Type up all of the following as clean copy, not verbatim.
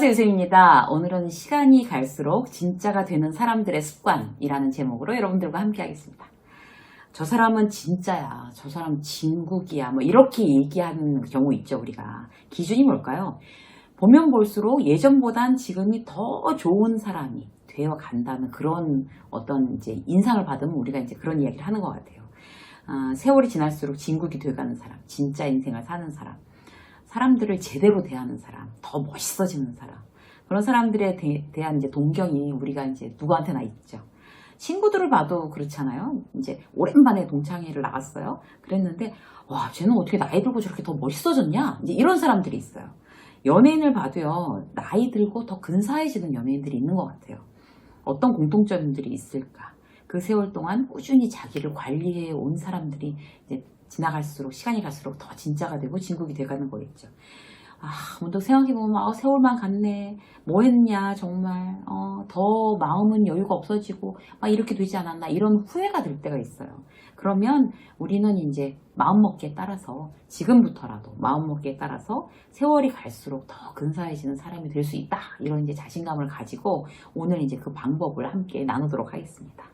안녕하세요, 유쌤입니다. 오늘은 시간이 갈수록 진짜가 되는 사람들의 습관이라는 제목으로 여러분들과 함께 하겠습니다. 저 사람은 진짜야, 저 사람 진국이야, 뭐 이렇게 얘기하는 경우 있죠, 우리가. 기준이 뭘까요? 보면 볼수록 예전보단 지금이 더 좋은 사람이 되어 간다는 그런 어떤 이제 인상을 받으면 우리가 이제 그런 이야기를 하는 것 같아요. 세월이 지날수록 진국이 되어가는 사람, 진짜 인생을 사는 사람, 사람들을 제대로 대하는 사람, 더 멋있어지는 사람, 그런 사람들에 대한 이제 동경이 우리가 이제 누구한테나 있죠. 친구들을 봐도 그렇잖아요. 이제 오랜만에 동창회를 나갔어요. 그랬는데 와, 쟤는 어떻게 나이 들고 저렇게 더 멋있어졌냐? 이제 이런 사람들이 있어요. 연예인을 봐도요, 나이 들고 더 근사해지는 연예인들이 있는 것 같아요. 어떤 공통점들이 있을까? 그 세월 동안 꾸준히 자기를 관리해 온 사람들이 이제 지나갈수록, 시간이 갈수록 더 진짜가 되고 진국이 돼가는 거겠죠. 문득 생각해보면 세월만 갔네, 뭐 했냐 정말, 더 마음은 여유가 없어지고 막 이렇게 되지 않았나, 이런 후회가 들 때가 있어요. 그러면 우리는 이제 마음먹기에 따라서, 지금부터라도 마음먹기에 따라서 세월이 갈수록 더 근사해지는 사람이 될 수 있다, 이런 이제 자신감을 가지고 오늘 이제 그 방법을 함께 나누도록 하겠습니다.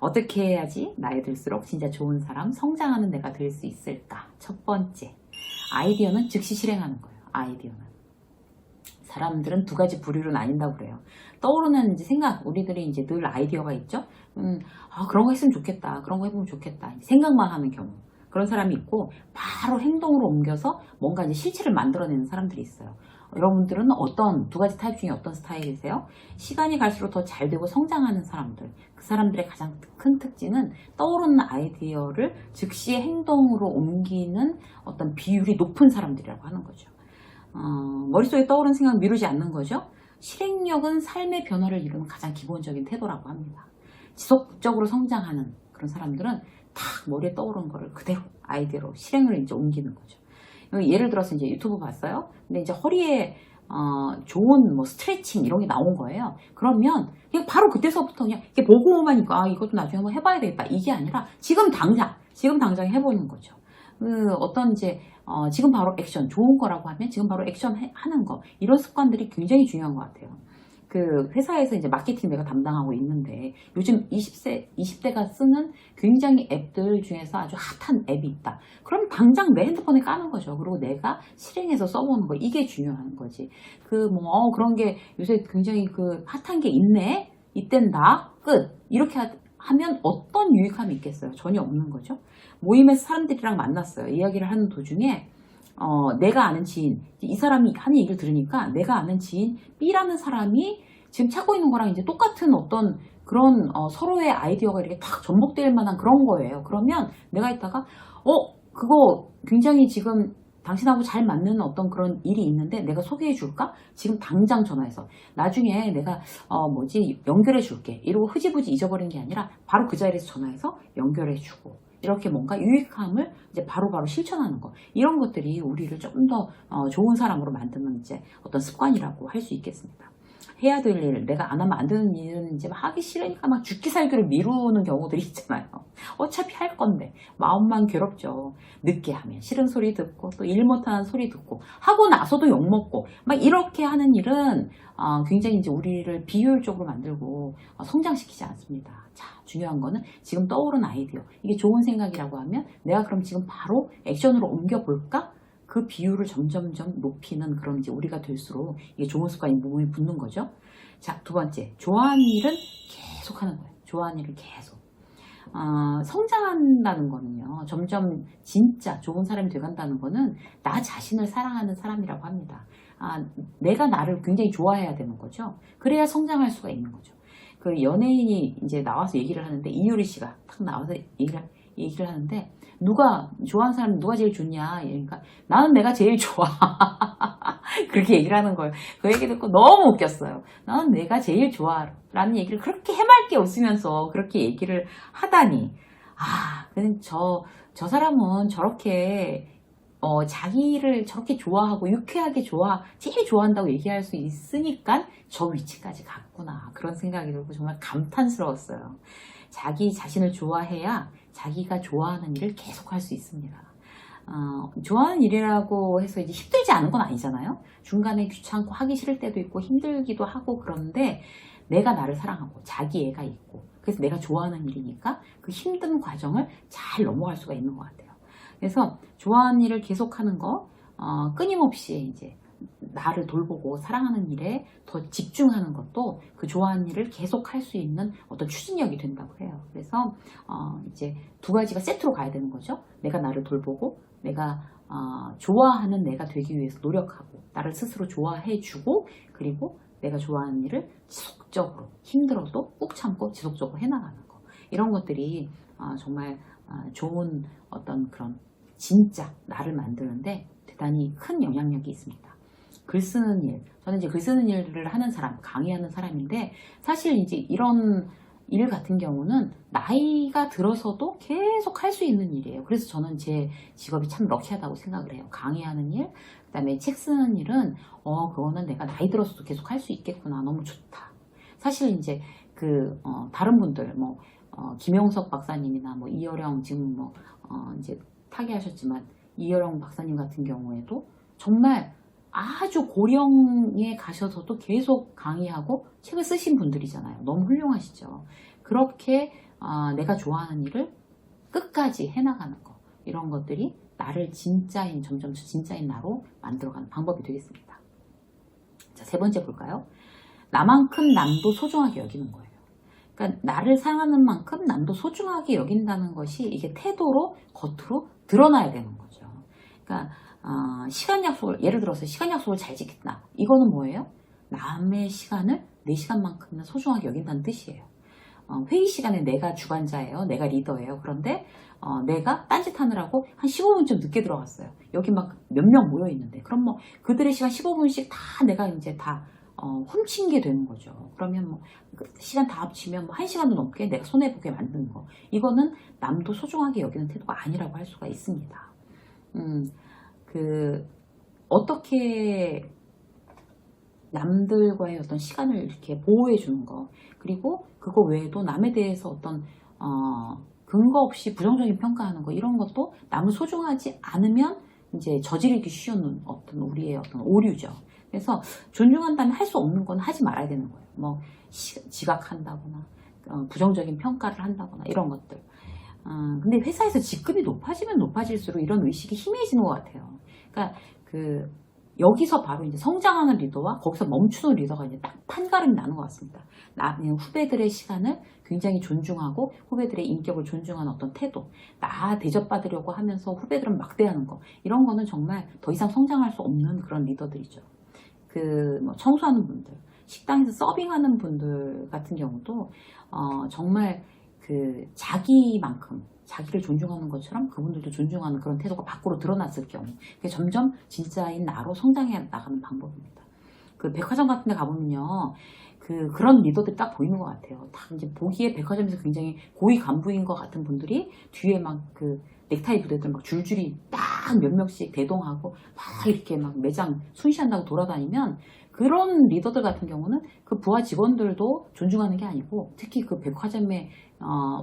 어떻게 해야지 나이 들수록 진짜 좋은 사람, 성장하는 내가 될 수 있을까? 첫 번째, 아이디어는 즉시 실행하는 거예요. 아이디어는. 사람들은 두 가지 부류로 나뉜다고 그래요. 떠오르는 이제 생각, 우리들이 이제 늘 아이디어가 있죠. 그런 거 했으면 좋겠다, 그런 거 해보면 좋겠다, 생각만 하는 경우. 그런 사람이 있고, 바로 행동으로 옮겨서 뭔가 이제 실체를 만들어내는 사람들이 있어요. 여러분들은 어떤, 두 가지 타입 중에 어떤 스타일이세요? 시간이 갈수록 더 잘 되고 성장하는 사람들, 그 사람들의 가장 큰 특징은 떠오르는 아이디어를 즉시 행동으로 옮기는 어떤 비율이 높은 사람들이라고 하는 거죠. 머릿속에 떠오르는 생각 미루지 않는 거죠. 실행력은 삶의 변화를 이루는 가장 기본적인 태도라고 합니다. 지속적으로 성장하는 그런 사람들은 탁 머리에 떠오른 거를 그대로 아이디어로 실행을 이제 옮기는 거죠. 예를 들어서 이제 유튜브 봤어요. 근데 이제 허리에 좋은 뭐 스트레칭 이런 게 나온 거예요. 그러면 그냥 바로 그때서부터 그냥 이렇게 보고만 있고, 이것도 나중에 한번 해봐야 되겠다, 이게 아니라 지금 당장 해보는 거죠. 어떤 이제 지금 바로 액션, 좋은 거라고 하면 지금 바로 액션 하는 거, 이런 습관들이 굉장히 중요한 것 같아요. 그 회사에서 이제 마케팅 내가 담당하고 있는데, 요즘 20대가 쓰는 굉장히 앱들 중에서 아주 핫한 앱이 있다. 그럼 당장 내 핸드폰에 까는 거죠. 그리고 내가 실행해서 써보는 거, 이게 중요한 거지. 그런 게 요새 굉장히 그 핫한 게 있네? 이땐다? 끝. 이렇게 하면 어떤 유익함이 있겠어요? 전혀 없는 거죠. 모임에서 사람들이랑 만났어요. 이야기를 하는 도중에 내가 아는 지인, 이 사람이 하는 얘기를 들으니까 내가 아는 지인 B라는 사람이 지금 찾고 있는 거랑 이제 똑같은 어떤 그런 서로의 아이디어가 이렇게 탁 접목될 만한 그런 거예요. 그러면 내가 있다가 그거 굉장히 지금 당신하고 잘 맞는 어떤 그런 일이 있는데 내가 소개해 줄까? 지금 당장 전화해서 나중에 내가 연결해 줄게, 이러고 흐지부지 잊어버리는 게 아니라 바로 그 자리에서 전화해서 연결해 주고, 이렇게 뭔가 유익함을 이제 바로바로 실천하는 거, 이런 것들이 우리를 좀 더 좋은 사람으로 만드는 이제 어떤 습관이라고 할 수 있겠습니다. 해야 될 일, 내가 안 하면 안 되는 일은 이제 하기 싫으니까 막 죽기 살기를 미루는 경우들이 있잖아요. 어차피 할 건데 마음만 괴롭죠. 늦게 하면 싫은 소리 듣고, 또 일 못하는 소리 듣고, 하고 나서도 욕먹고, 막 이렇게 하는 일은 굉장히 이제 우리를 비효율적으로 만들고 성장시키지 않습니다. 자, 중요한 거는 지금 떠오른 아이디어, 이게 좋은 생각이라고 하면 내가 그럼 지금 바로 액션으로 옮겨볼까? 그 비율을 점점점 높이는 그런 이제 우리가 될수록 이게 좋은 습관이 몸에 붙는 거죠. 자, 두 번째, 좋아하는 일은 계속 하는 거예요. 좋아하는 일을 계속. 성장한다는 거는요, 점점 진짜 좋은 사람이 돼간다는 거는 나 자신을 사랑하는 사람이라고 합니다. 내가 나를 굉장히 좋아해야 되는 거죠. 그래야 성장할 수가 있는 거죠. 그 연예인이 이제 나와서 얘기를 하는데, 이효리 씨가 탁 나와서 얘기를 하는데, 좋아하는 사람 누가 제일 좋냐? 그러니까 나는 내가 제일 좋아. 그렇게 얘기를 하는 거예요. 그 얘기 듣고 너무 웃겼어요. 나는 내가 제일 좋아 라는 얘기를 그렇게 해맑게 웃으면서 그렇게 얘기를 하다니, 근데 저 사람은 저렇게 자기를 저렇게 좋아하고 유쾌하게 제일 좋아한다고 얘기할 수 있으니까 저 위치까지 갔구나, 그런 생각이 들고 정말 감탄스러웠어요. 자기 자신을 좋아해야 자기가 좋아하는 일을 계속 할 수 있습니다. 좋아하는 일이라고 해서 이제 힘들지 않은 건 아니잖아요. 중간에 귀찮고 하기 싫을 때도 있고 힘들기도 하고 그런데 내가 나를 사랑하고 자기 애가 있고 그래서 내가 좋아하는 일이니까 그 힘든 과정을 잘 넘어갈 수가 있는 것 같아요. 그래서 좋아하는 일을 계속하는 거 끊임없이 이제 나를 돌보고 사랑하는 일에 더 집중하는 것도 그 좋아하는 일을 계속 할 수 있는 어떤 추진력이 된다고 해요. 그래서 이제 두 가지가 세트로 가야 되는 거죠. 내가 나를 돌보고 내가 좋아하는 내가 되기 위해서 노력하고 나를 스스로 좋아해주고 그리고 내가 좋아하는 일을 지속적으로 힘들어도 꾹 참고 지속적으로 해나가는 거 이런 것들이 정말 좋은 어떤 그런 진짜 나를 만드는데 대단히 큰 영향력이 있습니다. 글 쓰는 일, 저는 이제 글 쓰는 일을 하는 사람, 강의하는 사람인데 사실 이제 이런 일 같은 경우는 나이가 들어서도 계속 할 수 있는 일이에요. 그래서 저는 제 직업이 참 럭키하다고 생각을 해요. 강의하는 일, 그 다음에 책 쓰는 일은 그거는 내가 나이 들어서도 계속 할 수 있겠구나. 너무 좋다. 사실 이제 다른 분들 김영석 박사님이나 이어령 지금 이제 타계하셨지만 이어령 박사님 같은 경우에도 정말 아주 고령에 가셔서도 계속 강의하고 책을 쓰신 분들이잖아요. 너무 훌륭하시죠. 그렇게 내가 좋아하는 일을 끝까지 해나가는 거 이런 것들이 나를 점점 진짜인 나로 만들어가는 방법이 되겠습니다. 자, 세 번째 볼까요? 나만큼 남도 소중하게 여기는 거예요. 그러니까 나를 사랑하는 만큼 남도 소중하게 여긴다는 것이 이게 태도로 겉으로 드러나야 되는 거죠. 그러니까 시간 약속을 예를 들어서 시간 약속을 잘 지킨다. 이거는 뭐예요? 남의 시간을 내 시간만큼이나 소중하게 여긴다는 뜻이에요. 회의 시간에 내가 주관자예요. 내가 리더예요. 그런데 내가 딴짓하느라고 한 15분쯤 늦게 들어갔어요. 여기 막 몇 명 모여 있는데 그럼 그들의 시간 15분씩 다 내가 이제 다 훔친 게 되는 거죠. 그러면 시간 다 합치면 1시간도 넘게 내가 손해보게 만드는 거. 이거는 남도 소중하게 여기는 태도가 아니라고 할 수가 있습니다. 어떻게 남들과의 어떤 시간을 이렇게 보호해 주는 거 그리고 그거 외에도 남에 대해서 어떤 근거 없이 부정적인 평가하는 거 이런 것도 남을 소중하지 않으면 이제 저지르기 쉬운 어떤 우리의 어떤 오류죠. 그래서 존중한다면 할 수 없는 건 하지 말아야 되는 거예요. 지각한다거나 부정적인 평가를 한다거나 이런 것들. 근데 회사에서 직급이 높아지면 높아질수록 이런 의식이 희미해지는 것 같아요. 그러니까 여기서 바로 이제 성장하는 리더와 거기서 멈추는 리더가 이제 딱 판가름이 나는 것 같습니다. 나는 후배들의 시간을 굉장히 존중하고 후배들의 인격을 존중하는 어떤 태도, 나 대접받으려고 하면서 후배들은 막대하는 거 이런 거는 정말 더 이상 성장할 수 없는 그런 리더들이죠. 청소하는 분들, 식당에서 서빙하는 분들 같은 경우도 정말 자기만큼 자기를 존중하는 것처럼 그분들도 존중하는 그런 태도가 밖으로 드러났을 경우 그게 점점 진짜인 나로 성장해 나가는 방법입니다. 백화점 같은 데 가보면요 그런 리더들이 딱 보이는 것 같아요. 다 이제 보기에 백화점에서 굉장히 고위 간부인 것 같은 분들이 뒤에 넥타이 부대들 줄줄이 딱 몇 명씩 대동하고 막 이렇게 매장 순시한다고 돌아다니면 그런 리더들 같은 경우는 그 부하 직원들도 존중하는 게 아니고 특히 그 백화점에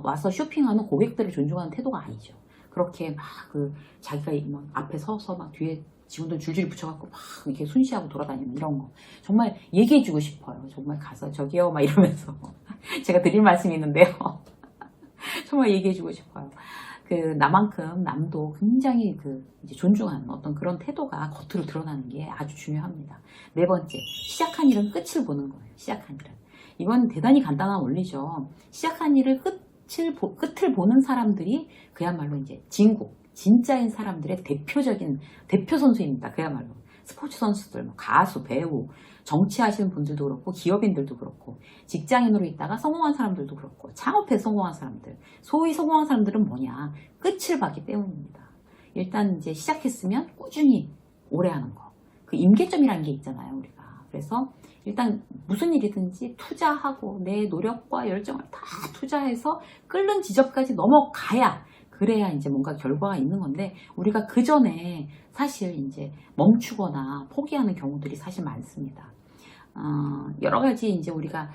와서 쇼핑하는 고객들을 존중하는 태도가 아니죠. 그렇게 자기가 앞에 서서 뒤에 직원들 줄줄이 붙여갖고 이렇게 순시하고 돌아다니는 이런 거 정말 얘기해주고 싶어요. 정말 가서 저기요 이러면서 제가 드릴 말씀이 있는데요. 정말 얘기해주고 싶어요. 나만큼 남도 굉장히 이제 존중하는 어떤 그런 태도가 겉으로 드러나는 게 아주 중요합니다. 네 번째, 시작한 일은 끝을 보는 거예요. 시작한 일은. 이건 대단히 간단한 원리죠. 시작한 일을 끝을 보는 사람들이 그야말로 이제 진짜인 사람들의 대표 선수입니다. 그야말로. 스포츠 선수들, 가수, 배우, 정치하시는 분들도 그렇고 기업인들도 그렇고 직장인으로 있다가 성공한 사람들도 그렇고 창업해서 성공한 사람들 소위 성공한 사람들은 뭐냐 끝을 봤기 때문입니다. 일단 이제 시작했으면 꾸준히 오래 하는 거 그 임계점이라는 게 있잖아요 우리가. 그래서 일단 무슨 일이든지 투자하고 내 노력과 열정을 다 투자해서 끓는 지점까지 넘어가야 그래야 이제 뭔가 결과가 있는 건데 우리가 그 전에 사실 이제 멈추거나 포기하는 경우들이 사실 많습니다. 여러 가지 이제 우리가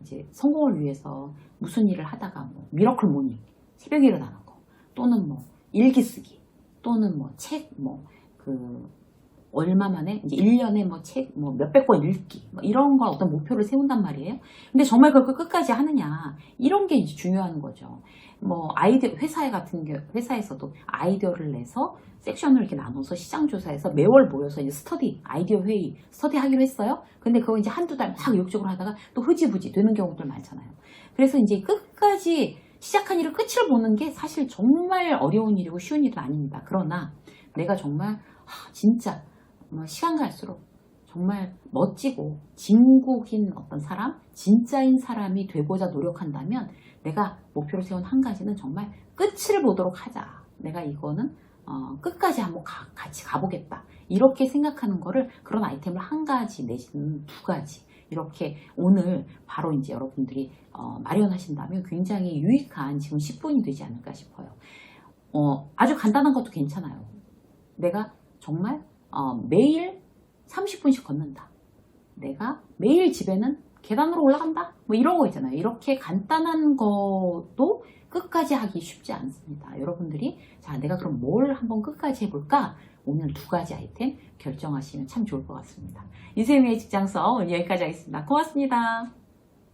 이제 성공을 위해서 무슨 일을 하다가 미러클 모닝 새벽에 일어나는 거 또는 일기 쓰기 또는 뭐 책, 얼마 만에, 이제 1년에 뭐 책, 몇백 권 읽기, 이런 걸 어떤 목표를 세운단 말이에요. 근데 정말 그걸 끝까지 하느냐, 이런 게 이제 중요한 거죠. 회사에서도 아이디어를 내서 섹션을 이렇게 나눠서 시장조사해서 매월 모여서 이제 아이디어 회의, 하기로 했어요. 근데 그거 이제 한두 달 막 의욕적으로 하다가 또 흐지부지 되는 경우들 많잖아요. 그래서 이제 끝까지 시작한 일을 끝을 보는 게 사실 정말 어려운 일이고 쉬운 일은 아닙니다. 그러나 내가 정말 진짜 시간 갈수록 정말 멋지고 진국인 어떤 사람, 진짜인 사람이 되고자 노력한다면 내가 목표를 세운 한 가지는 정말 끝을 보도록 하자. 내가 이거는 끝까지 한번 같이 가보겠다. 이렇게 생각하는 거를, 그런 아이템을 한 가지 내지는 두 가지 이렇게 오늘 바로 이제 여러분들이 마련하신다면 굉장히 유익한 지금 10분이 되지 않을까 싶어요. 아주 간단한 것도 괜찮아요. 내가 정말 매일 30분씩 걷는다. 내가 매일 집에는 계단으로 올라간다. 이런 거 있잖아요. 이렇게 간단한 것도 끝까지 하기 쉽지 않습니다. 여러분들이 자, 내가 그럼 뭘 한번 끝까지 해볼까? 오늘 두 가지 아이템 결정하시면 참 좋을 것 같습니다. 이세미의 직장서 오늘 여기까지 하겠습니다. 고맙습니다.